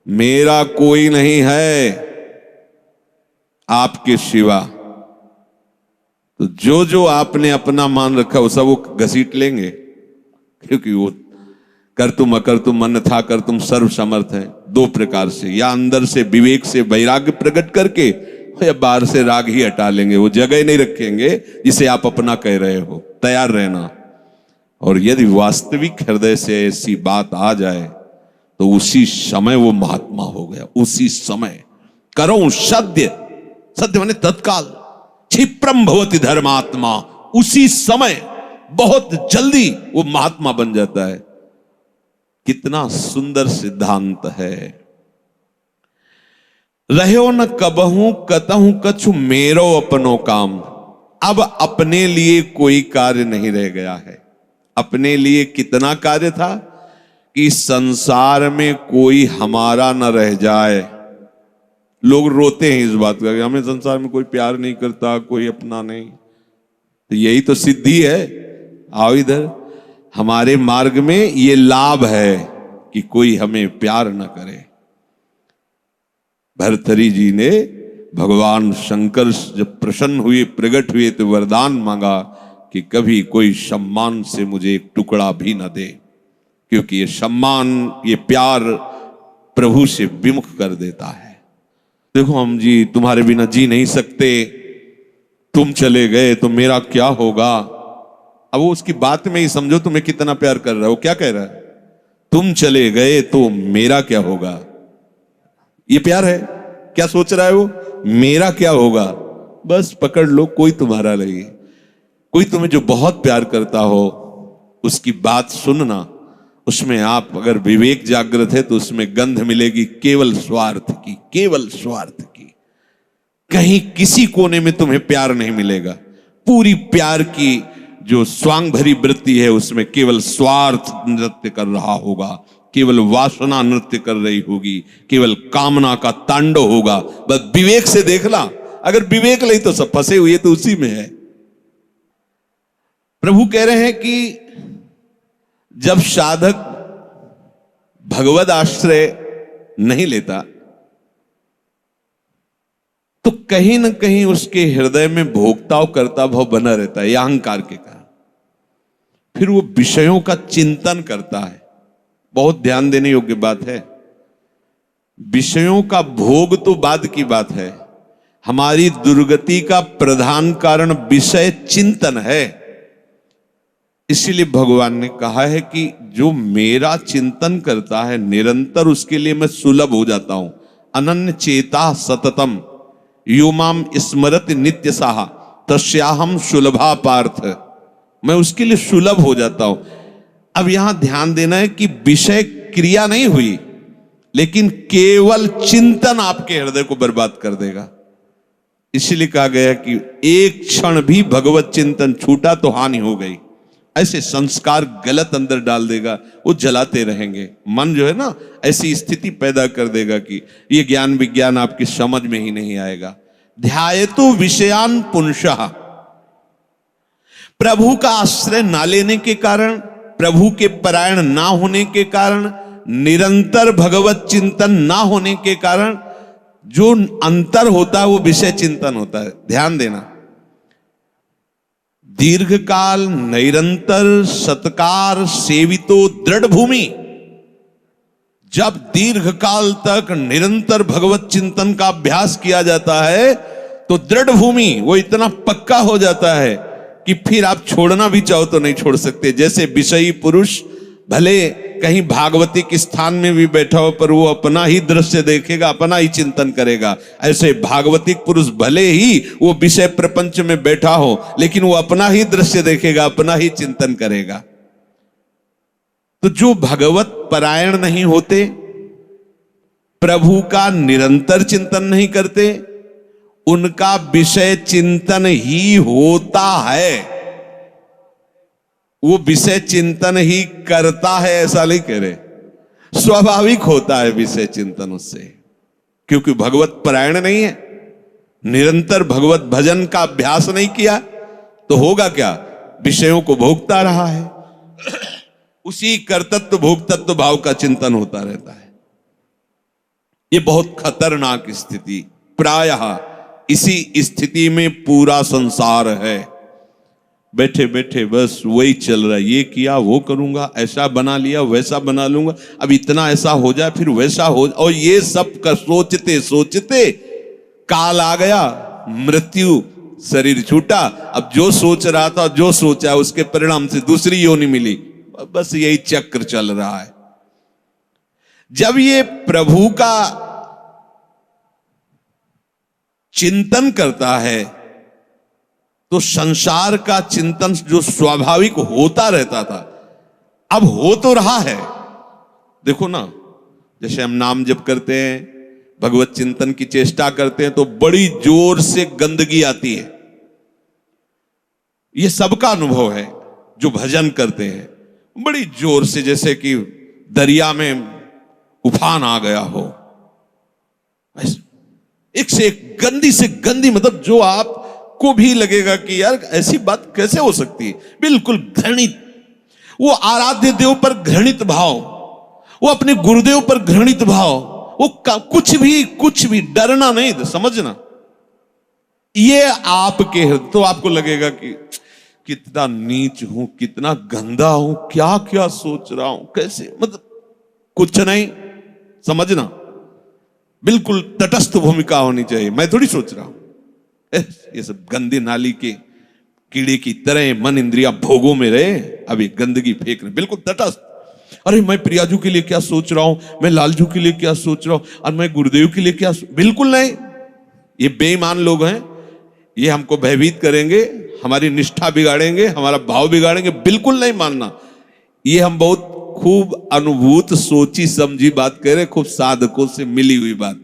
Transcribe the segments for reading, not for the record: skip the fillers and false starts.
मेरा कोई नहीं है आपके सिवा। तो जो जो आपने अपना मान रखा वो सब वो घसीट लेंगे, क्योंकि वो कर तुम अकर तुम मन था कर तुम सर्व समर्थ है। दो प्रकार से, या अंदर से विवेक से वैराग्य प्रकट करके, या बाहर से राग ही हटा लेंगे। वो जगह नहीं रखेंगे जिसे आप अपना कह रहे हो। तैयार रहना। और यदि वास्तविक हृदय से ऐसी बात आ जाए तो उसी समय वो महात्मा हो गया। उसी समय करो सत्य, सत्य माने तत्काल, क्षिप्रम भवति धर्मात्मा। उसी समय बहुत जल्दी वो महात्मा बन जाता है। कितना सुंदर सिद्धांत है। रहो न कबहू कतहू कछु मेरो अपनो काम। अब अपने लिए कोई कार्य नहीं रह गया है। अपने लिए कितना कार्य था कि संसार में कोई हमारा न रह जाए। लोग रोते हैं इस बात का कि हमें संसार में कोई प्यार नहीं करता, कोई अपना नहीं। तो यही तो सिद्धि है। आओ इधर, हमारे मार्ग में ये लाभ है कि कोई हमें प्यार न करे। भर्तृहरि जी ने भगवान शंकर जब प्रसन्न हुए, प्रकट हुए, तो वरदान मांगा कि कभी कोई सम्मान से मुझे एक टुकड़ा भी न दे, क्योंकि ये सम्मान, ये प्यार प्रभु से विमुख कर देता है। देखो हम जी तुम्हारे बिना जी नहीं सकते, तुम चले गए तो मेरा क्या होगा। अब वो उसकी बात में ही समझो तुम्हें कितना प्यार कर रहा है। वो क्या कह रहा है? तुम चले गए तो मेरा क्या होगा। ये प्यार है। क्या सोच रहा है वो? मेरा क्या होगा। बस पकड़ लो, कोई तुम्हारा नहीं। कोई तुम्हें जो बहुत प्यार करता हो उसकी बात सुनना, उसमें आप अगर विवेक जागृत है तो उसमें गंध मिलेगी केवल स्वार्थ की, केवल स्वार्थ की। कहीं किसी कोने में तुम्हें प्यार नहीं मिलेगा। पूरी प्यार की जो स्वांग भरी वृत्ति है उसमें केवल स्वार्थ नृत्य कर रहा होगा, केवल वासना नृत्य कर रही होगी, केवल कामना का तांडव होगा। बस विवेक से देखना। अगर विवेक नहीं तो सब फंसे हुए तो उसी में है। प्रभु कह रहे हैं कि जब साधक भगवद आश्रय नहीं लेता तो कहीं ना कहीं उसके हृदय में भोक्ताव करता भाव बना रहता है, यह अहंकार के कारण। फिर वो विषयों का चिंतन करता है। बहुत ध्यान देने योग्य बात है। विषयों का भोग तो बाद की बात है। हमारी दुर्गति का प्रधान कारण विषय चिंतन है। इसीलिए भगवान ने कहा है कि जो मेरा चिंतन करता है निरंतर, उसके लिए मैं सुलभ हो जाता हूं। अनन्य चेता सततम यो माम स्मरत नित्य साहा तस्याहम सुलभा पार्थ। मैं उसके लिए सुलभ हो जाता हूं। अब यहां ध्यान देना है कि विषय क्रिया नहीं हुई, लेकिन केवल चिंतन आपके हृदय को बर्बाद कर देगा। इसलिए कहा गया कि एक क्षण भी भगवत चिंतन छूटा तो हानि हो गई। ऐसे संस्कार गलत अंदर डाल देगा, वो जलाते रहेंगे। मन जो है ना, ऐसी स्थिति पैदा कर देगा कि ये ज्ञान विज्ञान आपकी समझ में ही नहीं आएगा। ध्यायतु विषयान पुंसः। प्रभु का आश्रय ना लेने के कारण, प्रभु के परायण ना होने के कारण, निरंतर भगवत चिंतन ना होने के कारण जो अंतर होता है वो विषय चिंतन होता है। ध्यान देना। दीर्घकाल निरंतर सत्कार सेवितो दृढ़ भूमि। जब दीर्घकाल तक निरंतर भगवत चिंतन का अभ्यास किया जाता है तो दृढ़ भूमि वो इतना पक्का हो जाता है कि फिर आप छोड़ना भी चाहो तो नहीं छोड़ सकते। जैसे विषयी पुरुष भले कहीं भागवतिक स्थान में भी बैठा हो पर वो अपना ही दृश्य देखेगा, अपना ही चिंतन करेगा। ऐसे भागवतिक पुरुष भले ही वो विषय प्रपंच में बैठा हो लेकिन वो अपना ही दृश्य देखेगा, अपना ही चिंतन करेगा। तो जो भगवत परायण नहीं होते, प्रभु का निरंतर चिंतन नहीं करते, उनका विषय चिंतन ही होता है। वो विषय चिंतन ही करता है ऐसा नहीं कह रहे। स्वाभाविक होता है विषय चिंतन उससे, क्योंकि भगवत परायण नहीं है, निरंतर भगवत भजन का अभ्यास नहीं किया तो होगा क्या? विषयों को भोगता रहा है। उसी कर्तृत्व भोक्तत्व भाव का चिंतन होता रहता है। ये बहुत खतरनाक स्थिति, प्रायः इसी स्थिति में पूरा संसार है। बैठे बैठे बस वही चल रहा है, ये किया वो करूंगा, ऐसा बना लिया वैसा बना लूंगा, अब इतना ऐसा हो जाए फिर वैसा हो, और ये सब का सोचते सोचते काल आ गया, मृत्यु, शरीर छूटा। अब जो सोच रहा था, जो सोचा, उसके परिणाम से दूसरी योनि मिली। बस यही चक्र चल रहा है। जब ये प्रभु का चिंतन करता है तो संसार का चिंतन जो स्वाभाविक होता रहता था, अब हो तो रहा है। देखो ना, जैसे हम नाम जप करते हैं, भगवत चिंतन की चेष्टा करते हैं, तो बड़ी जोर से गंदगी आती है। ये सबका अनुभव है जो भजन करते हैं, बड़ी जोर से, जैसे कि दरिया में उफान आ गया हो। एक से एक गंदी से गंदी, मतलब जो आपको भी लगेगा कि यार ऐसी बात कैसे हो सकती है, बिल्कुल घृणित। वो आराध्य देव पर घृणित भाव, वो अपने गुरुदेव पर घृणित भाव, वो कुछ भी डरना नहीं, समझना। ये आपके, तो आपको लगेगा कि कितना नीच हूं, कितना गंदा हूं, क्या क्या सोच रहा हूं, कैसे, मतलब कुछ नहीं, समझना। बिल्कुल तटस्थ भूमिका होनी चाहिए। मैं थोड़ी सोच रहा हूं ये सब गंदी नाली के कीड़े की तरह मन इंद्रिया भोगों में रहे, अभी गंदगी फेंक रहे, बिल्कुल तटस्थ। अरे मैं प्रियाजू के लिए क्या सोच रहा हूं, मैं लालजू के लिए क्या सोच रहा हूं, और मैं गुरुदेव के लिए क्या, बिल्कुल नहीं। ये बेईमान लोग हैं, ये हमको भयभीत करेंगे, हमारी निष्ठा बिगाड़ेंगे, हमारा भाव बिगाड़ेंगे, बिल्कुल नहीं मानना। ये हम बहुत खूब अनुभूत सोची समझी बात कह रहे, खूब साधकों से मिली हुई बात।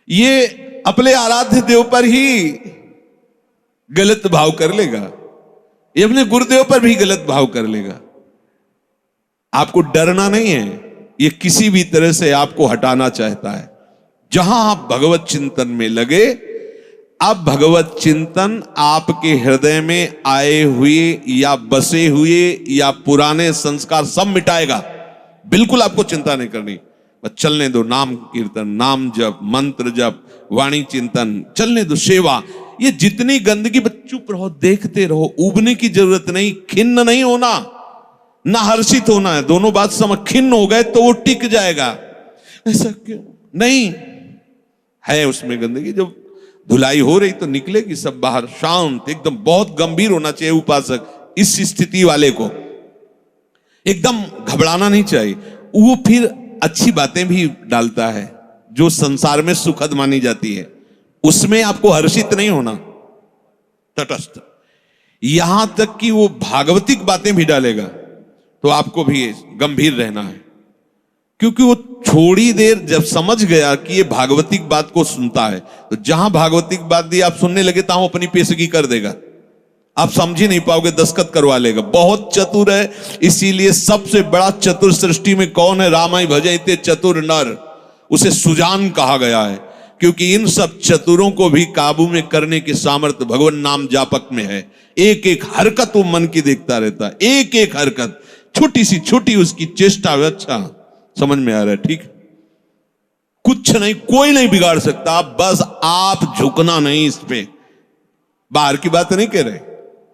ये अपने आराध्य देव पर ही गलत भाव कर लेगा, ये अपने गुरुदेव पर भी गलत भाव कर लेगा। आपको डरना नहीं है, ये किसी भी तरह से आपको हटाना चाहता है। जहां आप भगवत चिंतन में लगे, अब भगवत चिंतन आपके हृदय में आए हुए या बसे हुए या पुराने संस्कार सब मिटाएगा। बिल्कुल आपको चिंता नहीं करनी, बस चलने दो। नाम कीर्तन, नाम जप, मंत्र जप, वाणी चिंतन, चलने दो। सेवा, ये जितनी गंदगी, बस चुप रहो, देखते रहो। उबने की जरूरत नहीं, खिन्न नहीं होना, ना हर्षित होना है। दोनों बात समझ, खिन्न हो गए तो वो टिक जाएगा, ऐसा क्यों नहीं है। उसमें गंदगी जब धुलाई हो रही तो निकलेगी सब बाहर, शांत एकदम। बहुत गंभीर होना चाहिए उपासक, इस स्थिति वाले को एकदम घबराना नहीं चाहिए। वो फिर अच्छी बातें भी डालता है जो संसार में सुखद मानी जाती है, उसमें आपको हर्षित नहीं होना, तटस्थ। यहां तक कि वो भागवतिक बातें भी डालेगा तो आपको भी गंभीर रहना है, क्योंकि वो थोड़ी देर जब समझ गया कि ये भागवतिक बात को सुनता है, तो जहां भागवतिक बात दी आप सुनने लगे, तो अपनी पेशगी कर देगा। आप समझ ही नहीं पाओगे, दस्तखत करवा लेगा। बहुत चतुर है, इसीलिए सबसे बड़ा चतुर सृष्टि में कौन है? रामाय भजते चतुर नर, उसे सुजान कहा गया है, क्योंकि इन सब चतुरों को भी काबू में करने की सामर्थ्य भगवान नाम जापक में है। एक एक हरकत वो मन की देखता रहता है, एक एक हरकत, छोटी सी छोटी उसकी चेष्टा। अच्छा समझ में आ रहा है, ठीक। कुछ नहीं, कोई नहीं बिगाड़ सकता, बस आप झुकना नहीं इस पे। बाहर की बात नहीं कह रहे,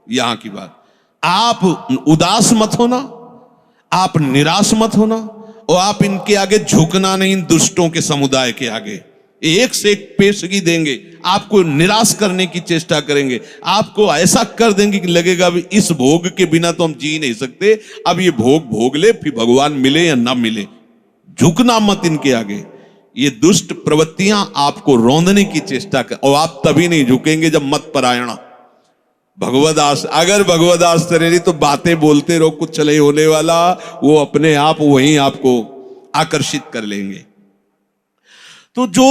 यहां की बात। आप उदास मत होना, आप निराश मत होना, और आप इनके आगे झुकना नहीं, दुष्टों के समुदाय के आगे। एक से एक पेशगी देंगे, आपको निराश करने की चेष्टा करेंगे, आपको ऐसा कर देंगे कि लगेगा भी इस भोग के बिना तो हम जी नहीं सकते, अब ये भोग भोग ले, फिर भगवान मिले या ना मिले। झुकना मत इनके आगे। ये दुष्ट प्रवृत्तियां आपको रौंदने की चेष्टा कर, और आप तभी नहीं झुकेंगे जब मत परायणा भगवदास। अगर भगवदास तरेरी तो बातें बोलते रहो, कुछ नहीं होने वाला, वो अपने आप वहीं आपको आकर्षित कर लेंगे। तो जो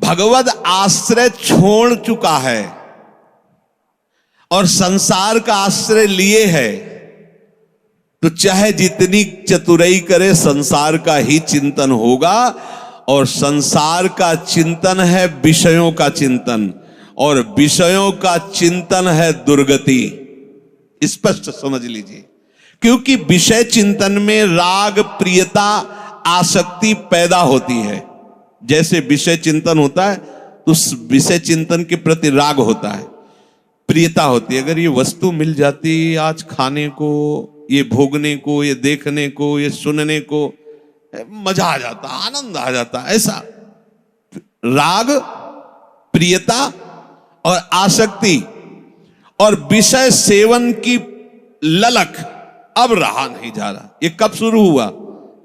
भगवद आश्रय छोड़ चुका है और संसार का आश्रय लिए है, तो चाहे जितनी चतुराई करे, संसार का ही चिंतन होगा। और संसार का चिंतन है विषयों का चिंतन, और विषयों का चिंतन है दुर्गति। स्पष्ट समझ लीजिए, क्योंकि विषय चिंतन में राग प्रियता आसक्ति पैदा होती है। जैसे विषय चिंतन होता है तो उस विषय चिंतन के प्रति राग होता है, प्रियता होती है। अगर ये वस्तु मिल जाती आज खाने को, ये भोगने को, ये देखने को, ये सुनने को, मजा आ जाता, आनंद आ जाता। ऐसा राग, प्रियता और आसक्ति और विषय सेवन की ललक अब रहा नहीं जा रहा। ये कब शुरू हुआ?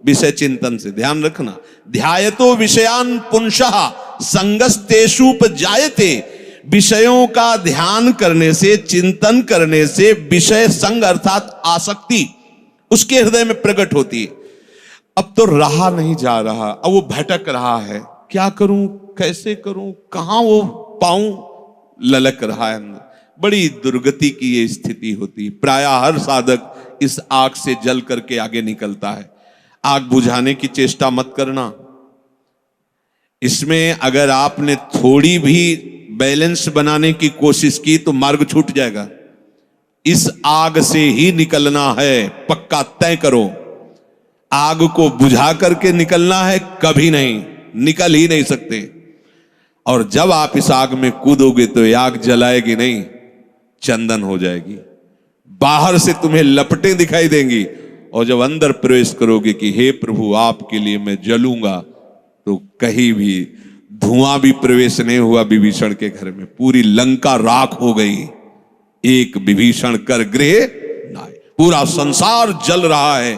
विषय चिंतन से। ध्यान रखना, ध्यायतो विषयान पुंसः संगस्तेषुपजायते। विषयों का ध्यान करने से, चिंतन करने से विषय संग अर्थात आसक्ति उसके हृदय में प्रकट होती है। अब तो रहा नहीं जा रहा, अब वो भटक रहा है, क्या करूं, कैसे करूं, कहां वो पाऊं, ललक रहा है अंदर। बड़ी दुर्गति की ये स्थिति होती है। प्रायः हर साधक इस आग से जल करके आगे निकलता है। आग बुझाने की चेष्टा मत करना। इसमें अगर आपने थोड़ी भी बैलेंस बनाने की कोशिश की तो मार्ग छूट जाएगा। इस आग से ही निकलना है, पक्का तय करो। आग को बुझा करके निकलना है, कभी नहीं, निकल ही नहीं सकते। और जब आप इस आग में कूदोगे तो ये आग जलाएगी नहीं, चंदन हो जाएगी। बाहर से तुम्हें लपटें दिखाई देंगी और जब अंदर प्रवेश करोगे कि हे प्रभु आपके लिए मैं जलूंगा, तो कहीं भी धुआं भी प्रवेश नहीं हुआ विभीषण के घर में। पूरी लंका राख हो गई, एक विभीषण कर गृह नाय। पूरा संसार जल रहा है,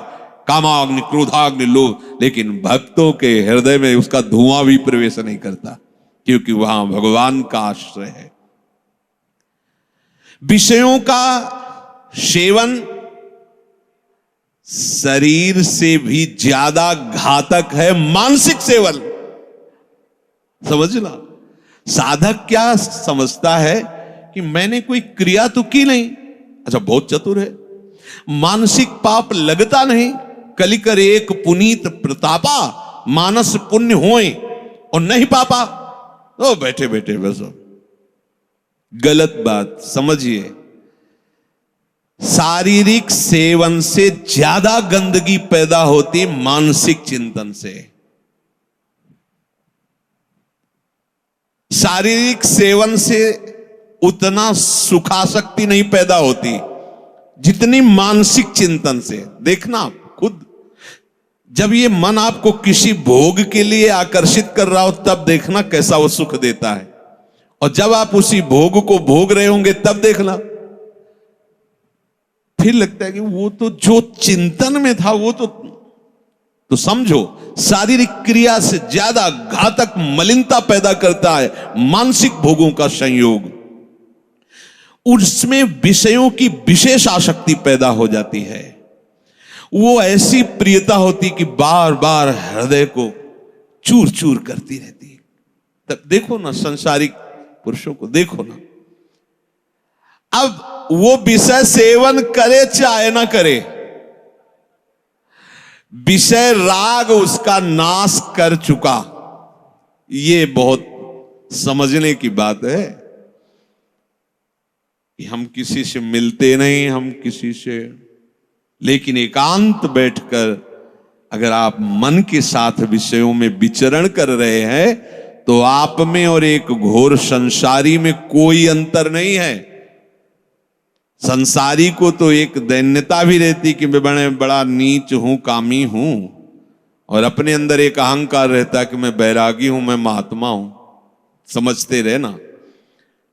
कामाग्नि, क्रोधाग्नि, लोभ, लेकिन भक्तों के हृदय में उसका धुआं भी प्रवेश नहीं करता, क्योंकि वहां भगवान का आश्रय है। विषयों का सेवन शरीर से भी ज्यादा घातक है मानसिक सेवन। समझना, साधक क्या समझता है कि मैंने कोई क्रिया तो की नहीं, अच्छा बहुत चतुर है, मानसिक पाप लगता नहीं, कलिकर एक पुनीत प्रतापा, मानस पुण्य होए और नहीं पापा, तो बैठे बैठे बस। गलत बात समझिए। शारीरिक सेवन से ज्यादा गंदगी पैदा होती मानसिक चिंतन से। शारीरिक सेवन से उतना सुखासक्ति नहीं पैदा होती जितनी मानसिक चिंतन से। देखना खुद, जब ये मन आपको किसी भोग के लिए आकर्षित कर रहा हो तब देखना कैसा वो सुख देता है, और जब आप उसी भोग को भोग रहे होंगे तब देखना फिर लगता है कि वो तो जो चिंतन में था वो तो समझो शारीरिक क्रिया से ज्यादा घातक मलिनता पैदा करता है मानसिक भोगों का संयोग। उसमें विषयों की विशेष आसक्ति पैदा हो जाती है। वो ऐसी प्रियता होती कि बार बार हृदय को चूर चूर करती रहती है। तब देखो ना संसारिक पुरुषों को, देखो ना, अब वो विषय सेवन करे चाहे ना करे, विषय राग उसका नाश कर चुका। ये बहुत समझने की बात है कि हम किसी से मिलते नहीं, हम किसी से, लेकिन एकांत बैठकर अगर आप मन के साथ विषयों में विचरण कर रहे हैं तो आप में और एक घोर संसारी में कोई अंतर नहीं है। संसारी को तो एक दैन्यता भी रहती कि मैं बड़ा नीच हूं, कामी हूं, और अपने अंदर एक अहंकार रहता कि मैं बैरागी हूं, मैं महात्मा हूं। समझते रहे ना,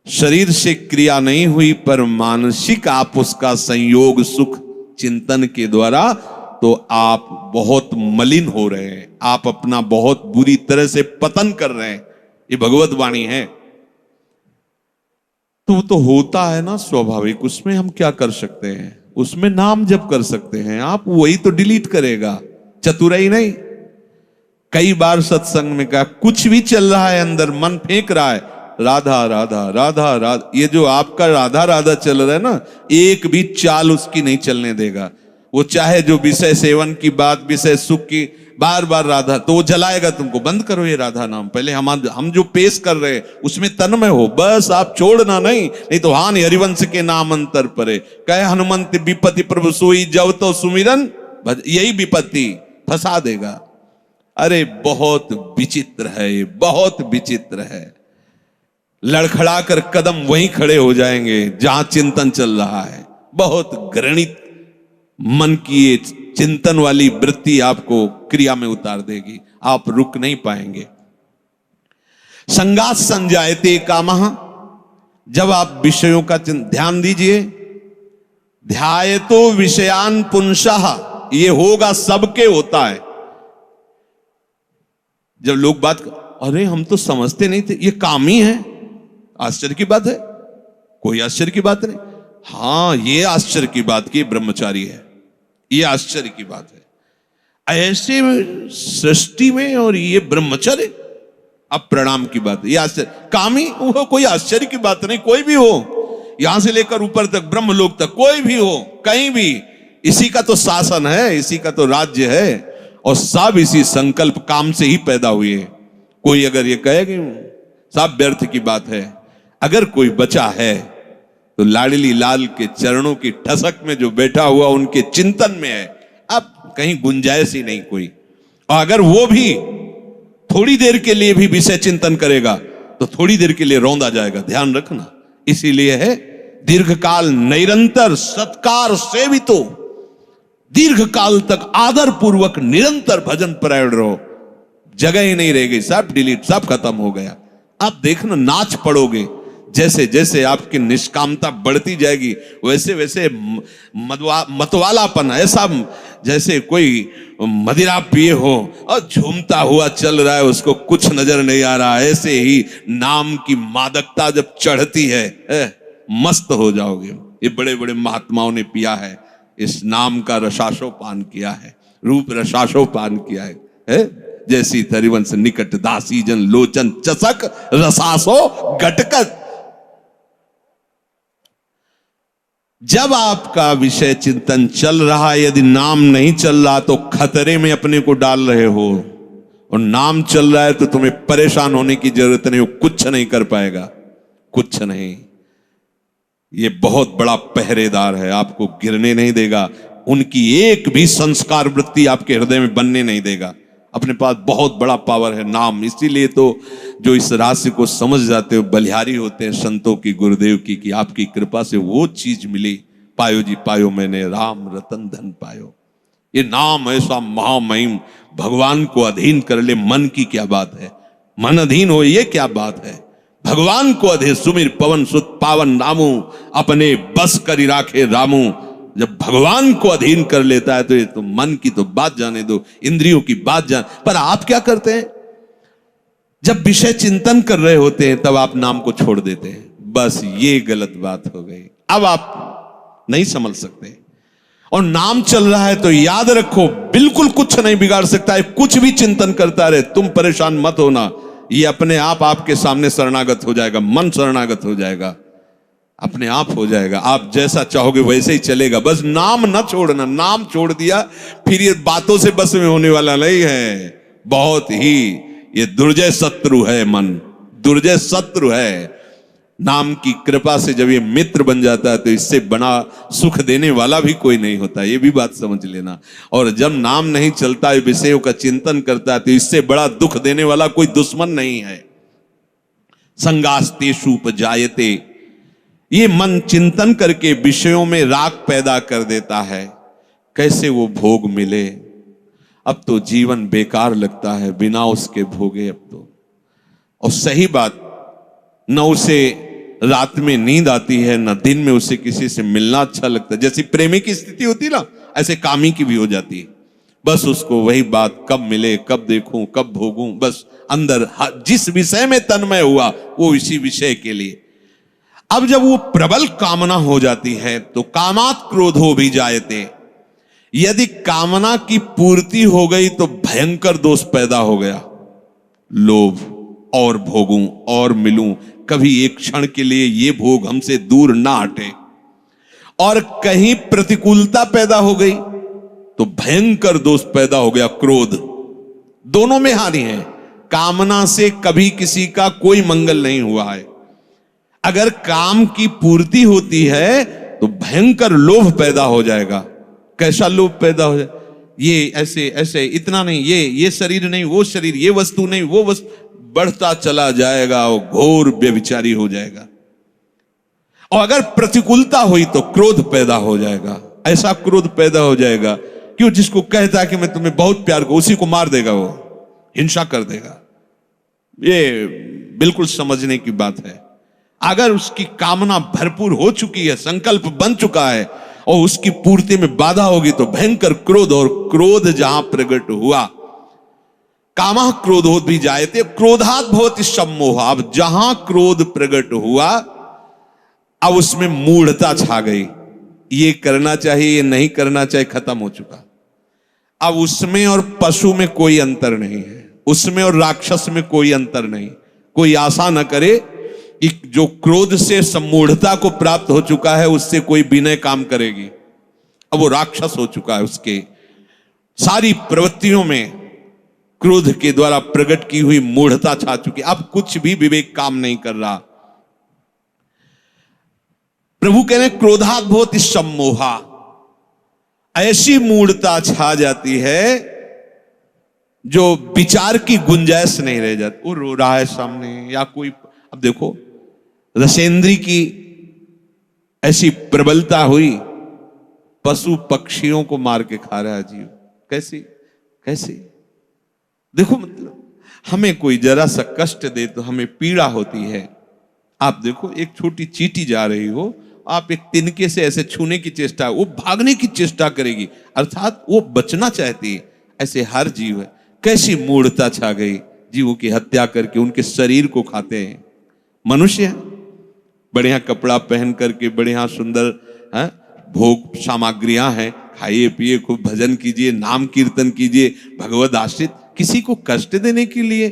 शरीर से क्रिया नहीं हुई पर मानसिक आप उसका संयोग सुख चिंतन के द्वारा, तो आप बहुत मलिन हो रहे हैं, आप अपना बहुत बुरी तरह से पतन कर रहे हैं। ये भगवत वाणी है। तो होता है ना स्वाभाविक, उसमें हम क्या कर सकते हैं? उसमें नाम जप कर सकते हैं आप, वही तो डिलीट करेगा, चतुराई नहीं। कई बार सत्संग में कहा, कुछ भी चल रहा है अंदर, मन फेंक रहा है, राधा राधा राधा राधा, ये जो आपका राधा राधा चल रहा है ना, एक भी चाल उसकी नहीं चलने देगा। वो चाहे जो विषय सेवन की बात, विषय सुख की, बार बार राधा, तो वो जलाएगा तुमको। बंद करो ये राधा नाम, पहले हम जो पेश कर रहे हैं उसमें तन्मय हो, बस आप छोड़ना नहीं तो हानि हरिवंश के नाम अंतर परे। कहे हनुमंत विपत्ति प्रभु सोई, जब तो सुमिरन, यही विपत्ति फंसा देगा। अरे बहुत विचित्र है, ये बहुत विचित्र है। लड़खड़ा कर कदम वहीं खड़े हो जाएंगे जहां चिंतन चल रहा है। बहुत घृणित मन की ये चिंतन वाली वृत्ति आपको क्रिया में उतार देगी, आप रुक नहीं पाएंगे। संगात संजायते कामः, जब आप विषयों का ध्यान दीजिए। ध्यायतो विषयान पुंसः, ये होगा सबके होता है। जब लोग बात अरे हम तो समझते नहीं थे, ये काम ही है, आश्चर्य की बात है, कोई आश्चर्य की बात नहीं। हां ये आश्चर्य की बात की ब्रह्मचारी है, ये आश्चर्य की बात है। ऐसे सृष्टि में और ये ब्रह्मचर्य, अब प्रणाम की बात है, ये आश्चर्य। कामी वो कोई आश्चर्य की बात नहीं, कोई भी हो, यहां से लेकर ऊपर तक ब्रह्मलोक तक कोई भी हो, कहीं भी, इसी का तो शासन है, इसी का तो राज्य है, और सब इसी संकल्प काम से ही पैदा हुए। कोई अगर ये कहे कि सब व्यर्थ की बात है, अगर कोई बचा है तो लाडली लाल के चरणों की ठसक में जो बैठा हुआ उनके चिंतन में है, अब कहीं गुंजाइश ही नहीं कोई। और अगर वो भी थोड़ी देर के लिए भी विषय चिंतन करेगा तो थोड़ी देर के लिए रौंदा जाएगा, ध्यान रखना। इसीलिए है दीर्घकाल निरंतर सत्कार सेवितो, दीर्घ काल तक आदर पूर्वक निरंतर भजन परायण रहो, जगह ही नहीं रह गई, सब डिलीट, सब खत्म हो गया। आप देखना नाच पड़ोगे, जैसे जैसे आपकी निष्कामता बढ़ती जाएगी वैसे वैसे मतवालापन, ऐसा जैसे कोई मदिरा पिए हो और झूमता हुआ चल रहा है, उसको कुछ नजर नहीं आ रहा, ऐसे ही नाम की मादकता जब चढ़ती है, मस्त हो जाओगे। ये बड़े बड़े महात्माओं ने पिया है, इस नाम का रसाशोपान किया है, रूप रसाशोपान किया है। जैसी तरिवंश निकट दासी जन लोचन चसक रसासो घटकत। जब आपका विषय चिंतन चल रहा है, यदि नाम नहीं चल रहा तो खतरे में अपने को डाल रहे हो, और नाम चल रहा है तो तुम्हें परेशान होने की जरूरत नहीं, वो कुछ नहीं कर पाएगा, कुछ नहीं। ये बहुत बड़ा पहरेदार है, आपको गिरने नहीं देगा, उनकी एक भी संस्कार वृत्ति आपके हृदय में बनने नहीं देगा। अपने पास बहुत बड़ा पावर है नाम। इसीलिए तो जो इस रहस्य को समझ जाते हो बलिहारी होते हैं संतों की, गुरुदेव की, कि आपकी कृपा से वो चीज मिली। पायो जी पायो मैंने राम रतन धन पायो। ये नाम ऐसा महामहिम, भगवान को अधीन कर ले, मन की क्या बात है, मन अधीन हो ये क्या बात है। भगवान को अधे सुमिर पवन सुत पावन नामू, अपने बस करी राखे रामू। जब भगवान को अधीन कर लेता है तो ये तो मन की तो बात जाने दो, इंद्रियों की बात जान। पर आप क्या करते हैं, जब विषय चिंतन कर रहे होते हैं तब आप नाम को छोड़ देते हैं। बस ये गलत बात हो गई, अब आप नहीं समझ सकते। और नाम चल रहा है तो याद रखो बिल्कुल कुछ नहीं बिगाड़ सकता है, कुछ भी चिंतन करता रहे, तुम परेशान मत होना, ये अपने आप आपके सामने शरणागत हो जाएगा, मन शरणागत हो जाएगा, अपने आप हो जाएगा। आप जैसा चाहोगे वैसे ही चलेगा, बस नाम न छोड़ना। नाम छोड़ दिया फिर ये बातों से बस में होने वाला नहीं है। बहुत ही ये दुर्जय शत्रु है, मन दुर्जय शत्रु है। नाम की कृपा से जब ये मित्र बन जाता है तो इससे बड़ा सुख देने वाला भी कोई नहीं होता, ये भी बात समझ लेना। और जब नाम नहीं चलता है, विषयों का चिंतन करता है, तो इससे बड़ा दुख देने वाला कोई दुश्मन नहीं है। संगास्तेषु उपजायते, ये मन चिंतन करके विषयों में राग पैदा कर देता है। कैसे वो भोग मिले, अब तो जीवन बेकार लगता है बिना उसके भोगे अब तो। और सही बात, न उसे रात में नींद आती है, न दिन में उसे किसी से मिलना अच्छा लगता है। जैसी प्रेमी की स्थिति होती ना, ऐसे कामी की भी हो जाती है। बस उसको वही बात, कब मिले, कब देखूं, कब भोगूं, बस अंदर जिस विषय में तन्मय हुआ वो इसी विषय के लिए। अब जब वो प्रबल कामना हो जाती है तो कामात क्रोधो भी जायते। यदि कामना की पूर्ति हो गई तो भयंकर दोष पैदा हो गया, लोभ, और भोगूं और मिलूं, कभी एक क्षण के लिए ये भोग हमसे दूर ना हटे। और कहीं प्रतिकूलता पैदा हो गई तो भयंकर दोष पैदा हो गया, क्रोध। दोनों में हानि है। कामना से कभी किसी का कोई मंगल नहीं हुआ है। अगर काम की पूर्ति होती है तो भयंकर लोभ पैदा हो जाएगा। कैसा लोभ पैदा हो जाए, ये ऐसे ऐसे, इतना नहीं, ये शरीर नहीं, वो शरीर, ये वस्तु नहीं, वो वस्तु, बढ़ता चला जाएगा, वो घोर व्यभिचारी हो जाएगा। और अगर प्रतिकूलता हुई तो क्रोध पैदा हो जाएगा। ऐसा क्रोध पैदा हो जाएगा कि जिसको कहता है कि मैं तुम्हें बहुत प्यार करूं, उसी को मार देगा, वो हिंसा कर देगा। ये बिल्कुल समझने की बात है। अगर उसकी कामना भरपूर हो चुकी है, संकल्प बन चुका है और उसकी पूर्ति में बाधा होगी तो भयंकर क्रोध, और क्रोध जहां प्रकट हुआ, कामः क्रोधोद भी जायते क्रोधात् भवति सम्मोह। अब जहां क्रोध प्रकट हुआ, अब उसमें मूढ़ता छा गई। ये करना चाहिए, ये नहीं करना चाहिए, खत्म हो चुका। अब उसमें और पशु में कोई अंतर नहीं है, उसमें और राक्षस में कोई अंतर नहीं। कोई आशा न करे कि जो क्रोध से सम्मूढ़ता को प्राप्त हो चुका है उससे कोई विनय काम करेगी। अब वो राक्षस हो चुका है, उसके सारी प्रवृत्तियों में क्रोध के द्वारा प्रकट की हुई मूढ़ता छा चुकी। अब कुछ भी विवेक काम नहीं कर रहा। प्रभु कह रहे क्रोधात् भवति सम्मोहा। ऐसी मूढ़ता छा जाती है जो विचार की गुंजाइश नहीं रह जाती। वो रो रहा है सामने, या कोई, अब देखो रसेंद्री की ऐसी प्रबलता हुई, पशु पक्षियों को मार के खा रहा है जीव। कैसी कैसी, देखो मतलब हमें कोई जरा सा कष्ट दे तो हमें पीड़ा होती है। आप देखो एक छोटी चींटी जा रही हो, आप एक तिनके से ऐसे छूने की चेष्टा, वो भागने की चेष्टा करेगी, अर्थात वो बचना चाहती है। ऐसे हर जीव है। कैसी मूढ़ता छा गई, जीवों की हत्या करके उनके शरीर को खाते हैं। मनुष्य बढ़िया कपड़ा पहन करके, बढ़िया सुंदर भोग सामग्रियां हैं, खाइए पिए, खूब भजन कीजिए, नाम कीर्तन कीजिए, भगवद आश्रित, किसी को कष्ट देने के लिए,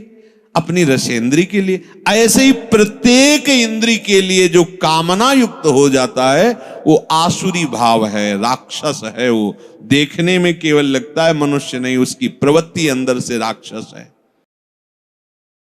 अपनी रसेंद्री के लिए। ऐसे ही प्रत्येक इंद्री के लिए जो कामना युक्त हो जाता है वो आसुरी भाव है, राक्षस है। वो देखने में केवल लगता है मनुष्य नहीं, उसकी प्रवृत्ति अंदर से राक्षस है।